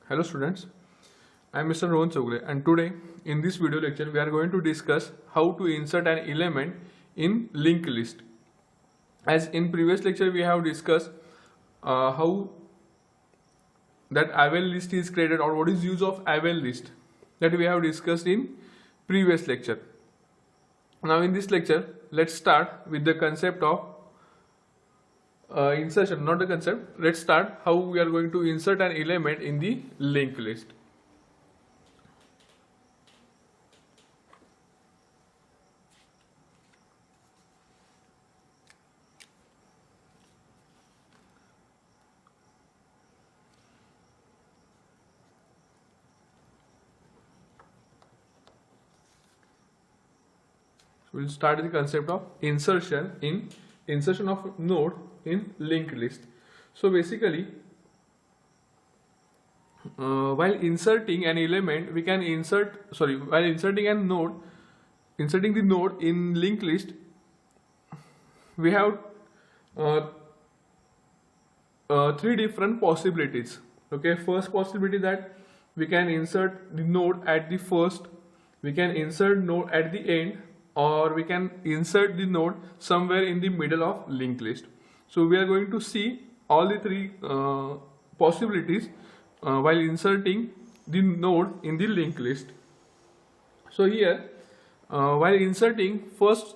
Hello students, I am Mr. Rohan Chogle and today in this video lecture we are going to discuss how to insert an element in linked list. As in previous lecture we have discussed how that AVEL list is created or what is use of AVEL list, that we have discussed in previous lecture. Now in this lecture let's start with the concept of insertion, not the concept. Let's start how we are going to insert an element in the linked list. So we'll start with the concept of insertion of node in linked list. So basically while inserting an element we can while inserting the node in linked list, we have three different possibilities. Okay, first possibility that we can insert the node at the first, we can insert node at the end, or we can insert the node somewhere in the middle of linked list. So we are going to see all the three possibilities while inserting the node in the linked list. So here while inserting, first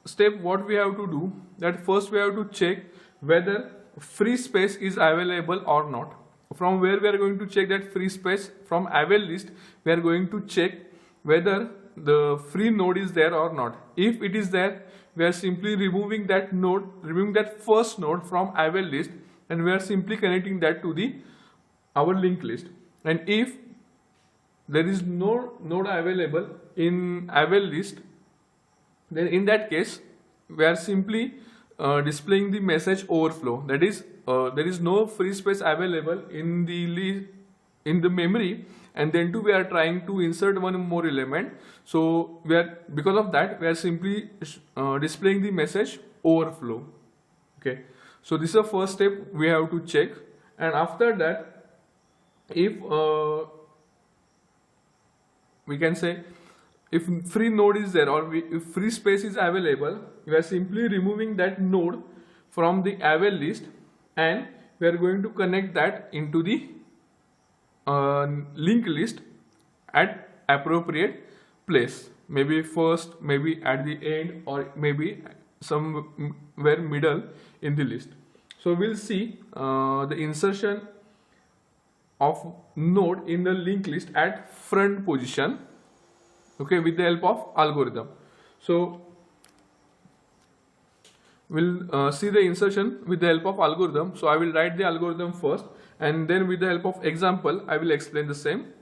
step what we have to do, that first we have to check whether free space is available or not. From where we are going to check that free space? From AVEL list we are going to check whether the free node is there or not. If it is there, we are simply removing that first node from AVEL list, and we are simply connecting that to our linked list. And if there is no node available in AVEL list, then in that case we are simply displaying the message overflow. That is, there is no free space available in the memory, and then too we are trying to insert one more element. So because of that we are simply displaying the message overflow. Okay, so this is the first step we have to check. And after that, if we can say if free node is there, or if free space is available, we are simply removing that node from the AVEL list, and we are going to connect that into the linked list at appropriate place, maybe first, maybe at the end, or maybe somewhere middle in the list. So we'll see the insertion of node in the linked list at front position, okay, with the help of algorithm. So we'll see the insertion with the help of algorithm. So I will write the algorithm first, and then with the help of example I will explain the same.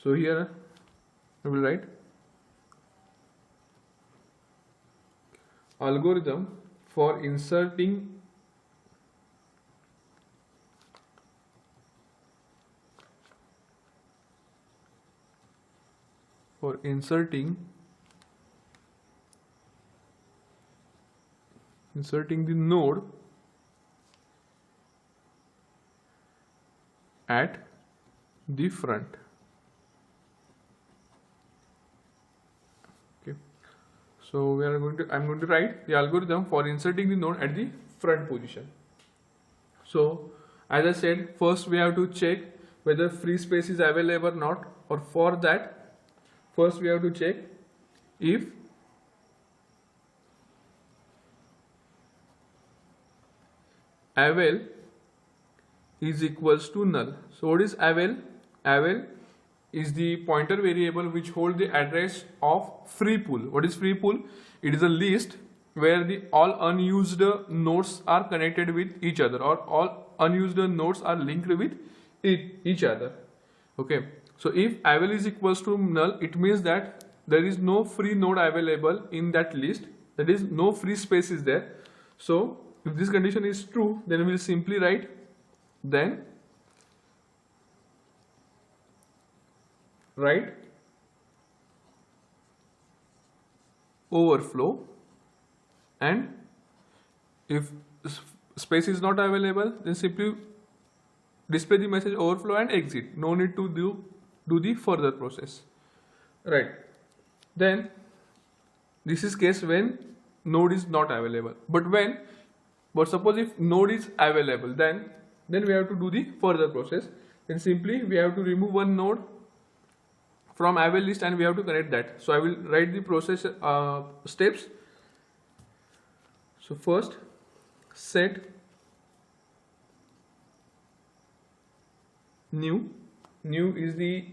So here I will write algorithm for inserting the node at the front. Okay, so I'm going to write the algorithm for inserting the node at the front position. So as I said, first we have to check whether free space is available or not, or for that first we have to check if AVEL is equals to null. So what is AVEL? AVEL is the pointer variable which holds the address of free pool. What is free pool? It is a list where all unused nodes are connected with each other, or all unused nodes are linked with each other. Okay, so if AVEL is equals to null, it means that there is no free node available in that list, that is no free space is there. So if this condition is true, then we will simply write overflow, and if space is not available, then simply display the message overflow and exit. No need to do the further process, right? Then this is case when node is not available. But suppose if node is available, then we have to do the further process. Then simply we have to remove one node from avail list and we have to connect that. So I will write the process steps. So first, set new. New is the,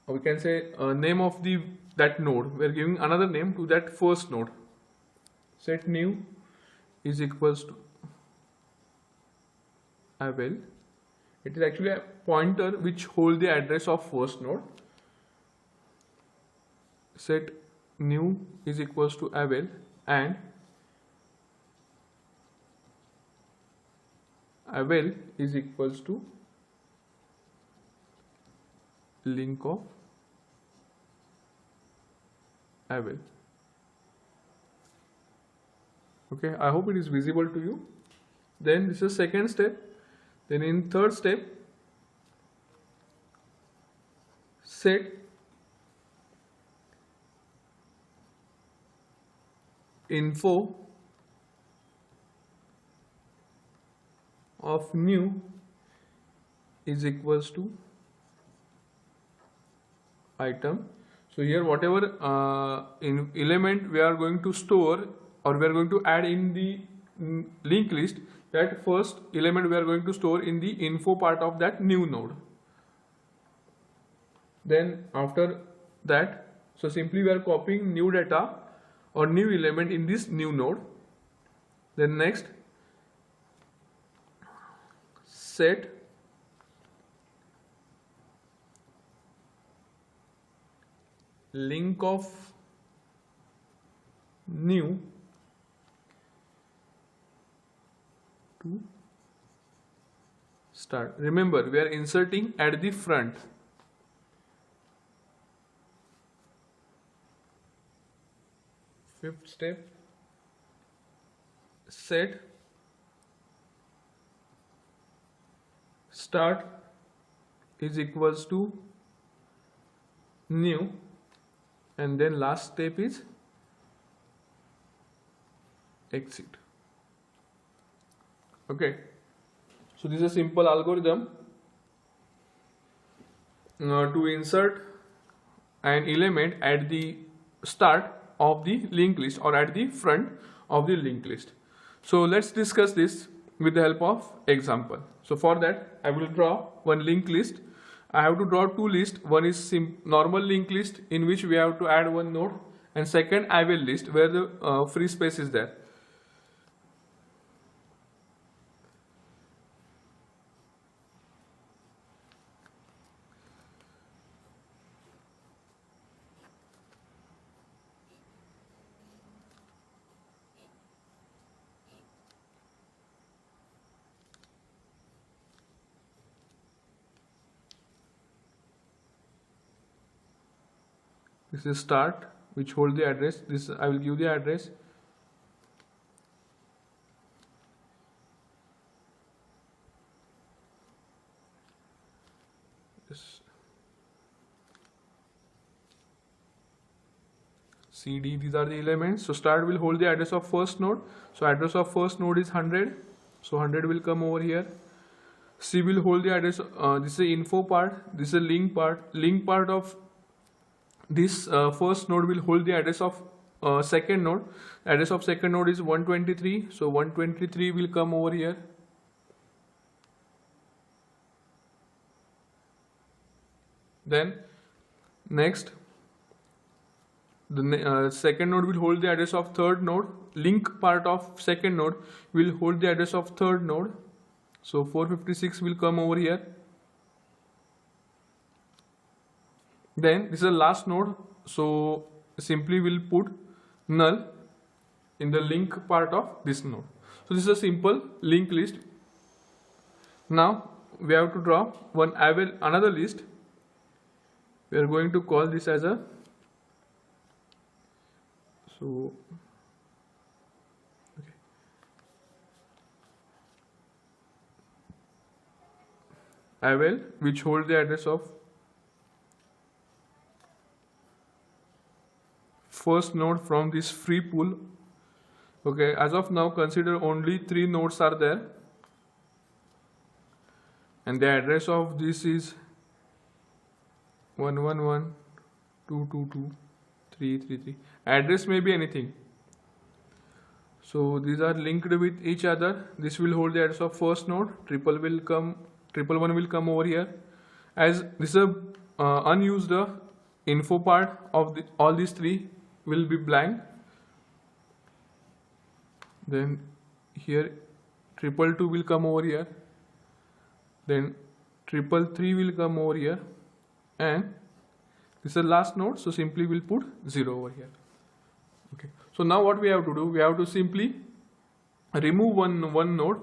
we can say, name of that node. We are giving another name to that first node. Set new is equals to avail. It is actually a pointer which holds the address of first node. Set new is equals to avail and avail is equals to link of avail. Okay, I hope it is visible to you. Then this is second step. Then in third step, set info of new is equals to item. So here whatever element we are going to store or we are going to add in the linked list, that first element we are going to store in the info part of that new node. Then after that, so simply we are copying new data or new element in this new node. Then next, set link of new to start. Remember, we are inserting at the front. Fifth step, set start is equals to new, and then last step is exit. Okay, so this is a simple algorithm to insert an element at the start of the linked list or at the front of the linked list. So let's discuss this with the help of example. So for that, I will draw one linked list. I have to draw two lists. One is normal linked list in which we have to add one node, and second avail list where the free space is there. This is start, which hold the address. This I will give the address. CD, these are the elements. So start will hold the address of first node. So address of first node is 100. So 100 will come over here. C will hold the address. This is the info part. This is the link part. Link part of this first node will hold the address of second node. Address of second node is 123. So 123 will come over here. Then next, the second node will hold the address of third node. Link part of second node will hold the address of third node. So 456 will come over here. Then this is the last node, so simply we'll put null in the link part of this node. So this is a simple linked list. Now we have to draw one another list. We are going to call this as a Avel which hold the address of first node from this free pool. Okay, as of now consider only 3 nodes are there, and the address of this is 111, 222, 333. Address may be anything. So these are linked with each other. This will hold the address of first node. Triple one will come over here. As this is a unused info part of all these 3 will be blank. Then here 222 will come over here. Then 333 will come over here, and this is the last node. So simply we'll put 0 over here. Okay. So now what we have to do? We have to simply remove one node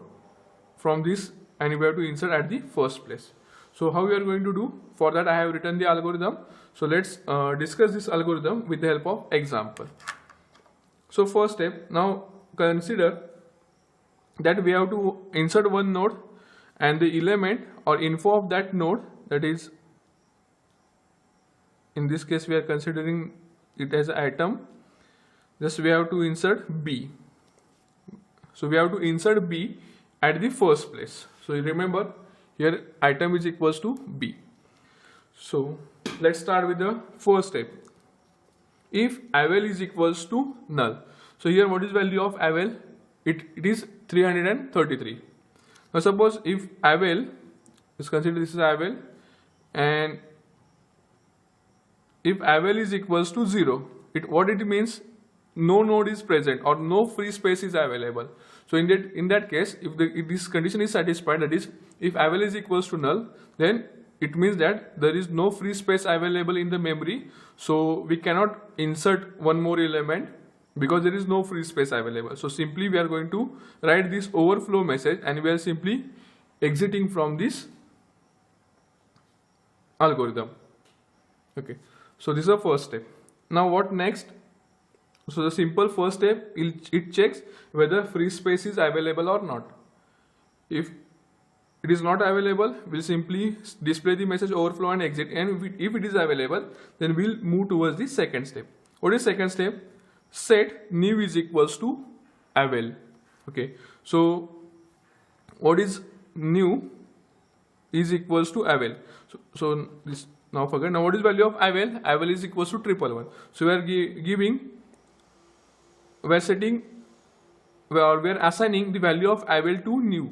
from this, and we have to insert at the first place. So how we are going to do? For that I have written the algorithm. So let's discuss this algorithm with the help of example. So first step, now consider that we have to insert one node, and the element or info of that node, that is, in this case we are considering it as an item. Just we have to insert B. So we have to insert B at the first place. So you remember here item is equals to B. So let's start with the first step. If Avel is equals to null. So here what is value of Avel? It is 333. Now suppose if Avel is considered, this is Avel, and if Avel is equals to 0, what it means? No node is present or no free space is available. So in that case, if this condition is satisfied, that is, if Avel is equals to null, then it means that there is no free space available in the memory. So we cannot insert one more element because there is no free space available. So simply we are going to write this overflow message, and we are simply exiting from this algorithm. Okay. So this is the first step. Now what next? So the simple first step, it checks whether free space is available or not. If it is not available, we'll simply display the message overflow and exit, and if it is available, then we'll move towards the second step. What is second step? Set new is equals to Avel. Okay, so what is new is equals to Avel. So this, now forget. Now what is value of Avel? Avel is equals to 111. So we are assigning the value of Avel to new.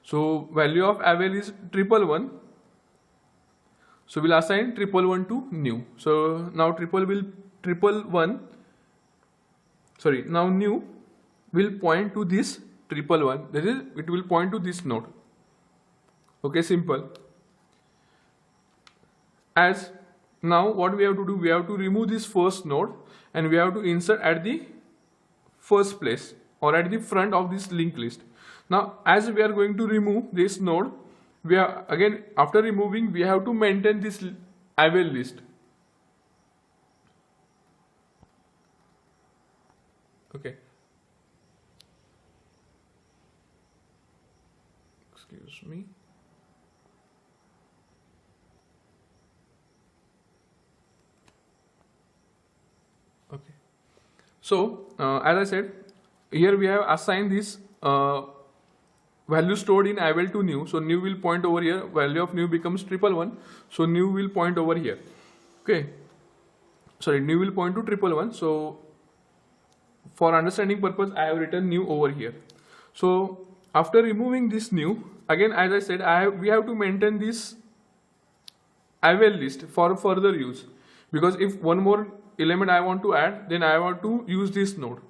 So value of Avel is 111. So we'll assign 111 to new. So now now new will point to this 111. That is, it will point to this node. Okay, simple. As now what we have to do, we have to remove this first node, and we have to insert at the first place or at the front of this linked list. Now as we are going to remove this node, we are again, after removing, we have to maintain this Avel list. Okay. Excuse me. Okay. So as I said, here we have assigned this value stored in Avel to new. So new will point over here. Value of new becomes 111. So new will point over here. Okay. Sorry, new will point to 111. So for understanding purpose, I have written new over here. So after removing this new, again as I said, we have to maintain this Avel list for further use, because if one more element I want to add, then I want to use this node.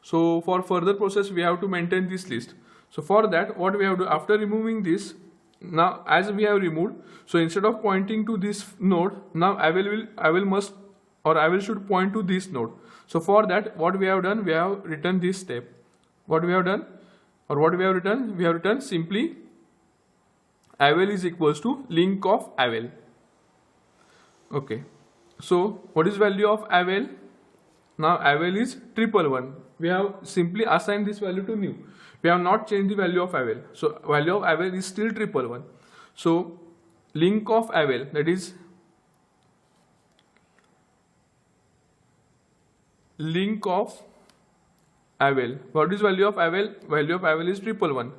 So for further process, we have to maintain this list. So for that, what we have to do, after removing this, now as we have removed, so instead of pointing to this node, now Avel should point to this node. So for that, what we have done, we have written this step. What we have done, or what we have written, we have written simply Avel is equals to link of Avel. Okay. So what is value of Avel? Now Avel is 111. We have simply assigned this value to new. We have not changed the value of Avel. So value of Avel is still 111. So link of Avel, that is link of Avel. What is value of Avel? Value of Avel is 111.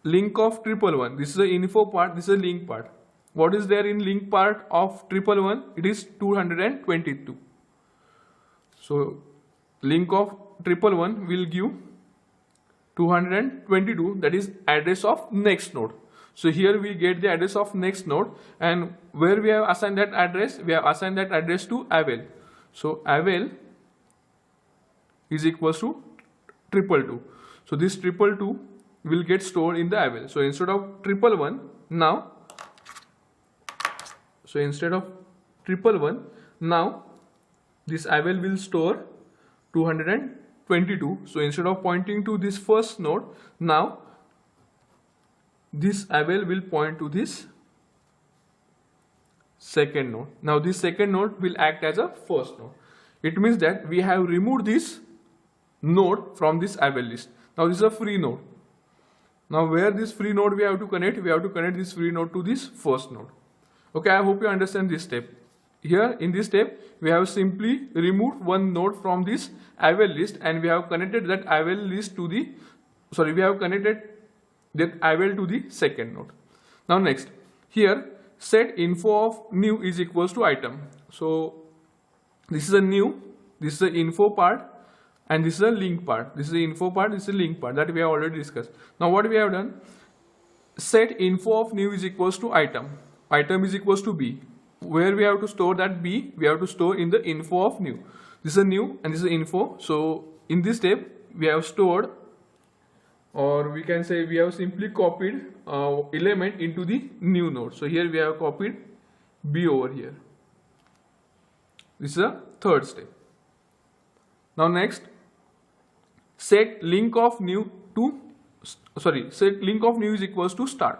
Link of 111. This is the info part. This is the link part. What is there in link part of 111? It is 222. So link of 111 will give 222. That is address of next node. So here we get the address of next node, and where we have assigned that address? We have assigned that address to Avel. So Avel is equals to 222. So this 222 will get stored in the Avel. So instead of 111 now, now this Avel will store 222. So instead of pointing to this first node, now this Avel will point to this second node. Now this second node will act as a first node. It means that we have removed this node from this Avel list. Now this is a free node. Now where this free node we have to connect? We have to connect this free node to this first node. Okay, I hope you understand this step. Here in this step, we have simply removed one node from this Avel list, and we have connected that Avel list to the, we have connected that Avel to the second node. Now next, here set info of new is equals to item. So this is a new, this is the info part, and this is a link part. This is the info part, this is the link part that we have already discussed. Now what we have done, set info of new is equals to item. Item is equals to B. Where we have to store that B, we have to store in the info of new. This is a new and this is info. So in this step, we have stored, or we can say we have simply copied element into the new node. So here we have copied B over here. This is a third step. Now next, set link of new to, set link of new is equals to start.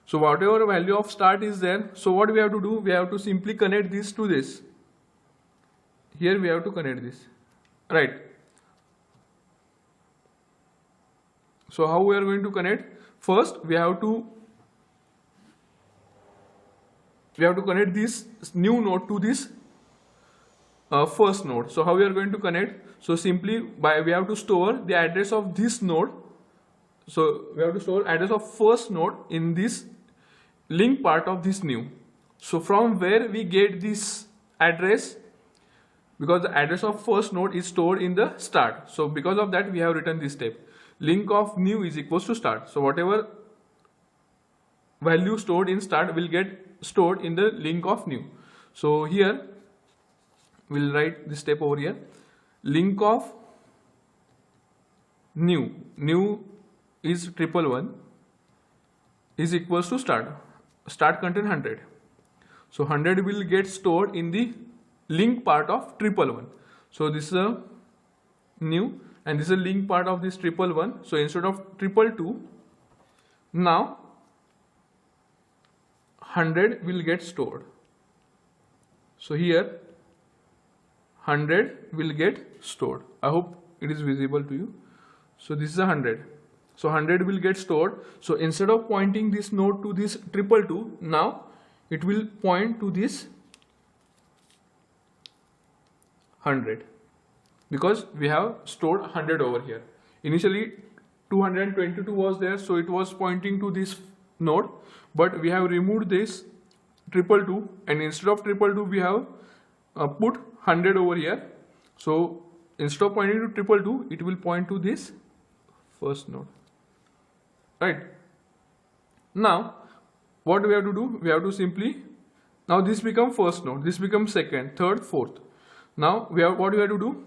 So whatever value of start is there, so what we have to do, we have to simply connect this to this. Here we have to connect this, right? So how we are going to connect? First we have to connect this new node to this first node. So how we are going to connect? So simply we have to store the address of this node. So we have to store address of first node in this link part of this new. So from where we get this address, because the address of first node is stored in the start. So because of that we have written this step. Link of new is equals to start. So whatever value stored in start will get stored in the link of new. So here we'll write this step over here. Link of new is 111 is equals to start. Start contain 100. So 100 will get stored in the link part of 111. So this is a new and this is a link part of this 111. So instead of 222, now 100 will get stored. So here 100 will get stored. I hope it is visible to you. So this is 100. So 100 will get stored. So instead of pointing this node to this 222, now it will point to this 100, because we have stored 100 over here. Initially 222 was there, so it was pointing to this node, but we have removed this 222, and instead of 222 we have put 100 over here. So instead of pointing to 222, it will point to this first node, right? Now what we have to do, we have to simply, now this becomes first node, this becomes second, third, fourth. Now what we have to do,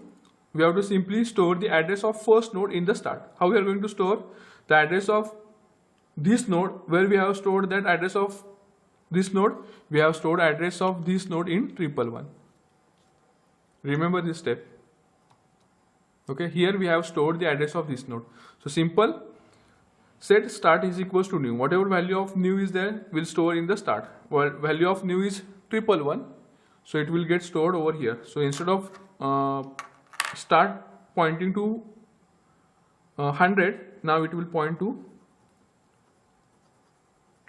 we have to simply store the address of first node in the start. How we are going to store the address of this node? Where we have stored that address of this node, we have stored address of this node in 111. Remember this step. Okay, here we have stored the address of this node. So simple, set start is equals to new. Whatever value of new is there will store in the start. Well, value of new is 111, so it will get stored over here. So instead of start pointing to 100, now it will point to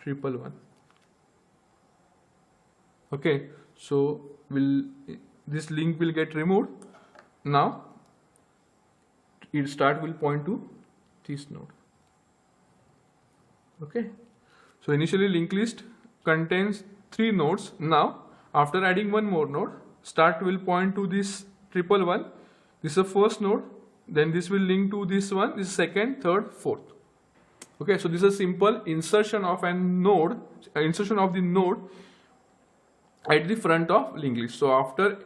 triple one. Okay, so this link will get removed. Now its start will point to this node. Okay, so initially linked list contains 3 nodes. Now after adding one more node, start will point to this triple one. This is the first node, then this will link to this one, this second, third, fourth. Okay, so this is a simple insertion of a node, insertion of the node at the front of linked list. So after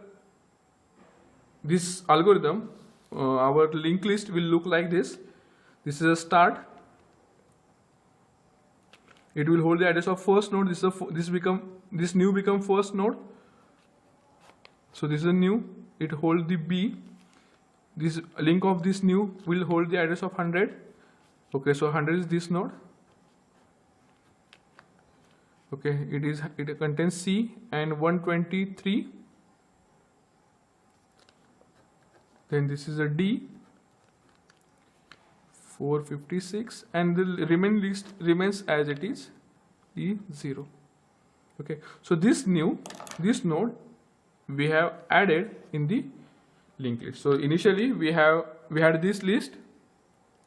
this algorithm, our linked list will look like this. This is a start. It will hold the address of first node. This new become first node. So this is a new. It hold the B. This link of this new will hold the address of 100. Okay, so 100 is this node. Okay, it contains C and 123. Then this is a D, 456, and the remaining list remains as it is, E0. Okay, so this node we have added in the linked list. So initially we had this list,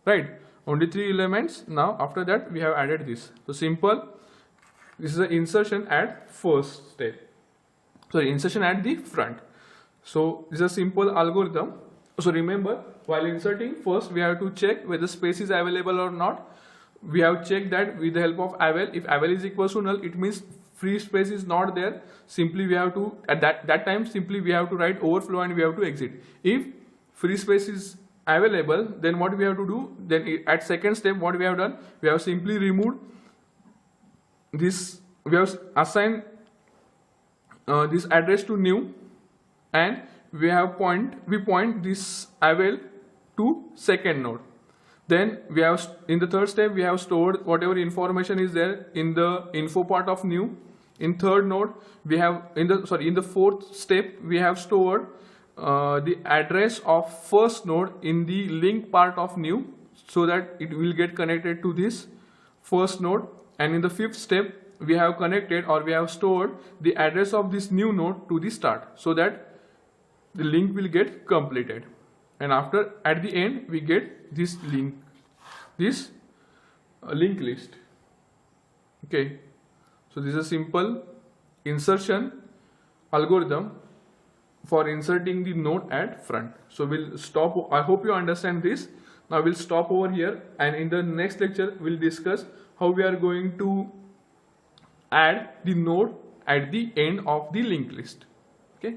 right? Only 3 elements. Now after that we have added this. So simple. This is an insertion at first step. Sorry, insertion at the front. So this is a simple algorithm. So remember, while inserting, first we have to check whether space is available or not. We have checked that with the help of avel. If avel is equal to null, it means free space is not there. Simply we have to, at that time, simply we have to write overflow and we have to exit. If free space is available, then what we have to do? Then at second step, what we have done? We have simply removed this. We have assigned this address to new, and we point this avel to second node. Then we have in the third step we have stored whatever information is there in the info part of new. In third node we have in the fourth step we have stored the address of first node in the link part of new, so that it will get connected to this first node. And in the fifth step we have connected, or we have stored the address of this new node to the start, so that the link will get completed. And after, at the end, we get this linked list. Okay, so this is a simple insertion algorithm for inserting the node at front. So we'll stop. I hope you understand this. Now we'll stop over here, and in the next lecture we'll discuss how we are going to add the node at the end of the linked list. Okay.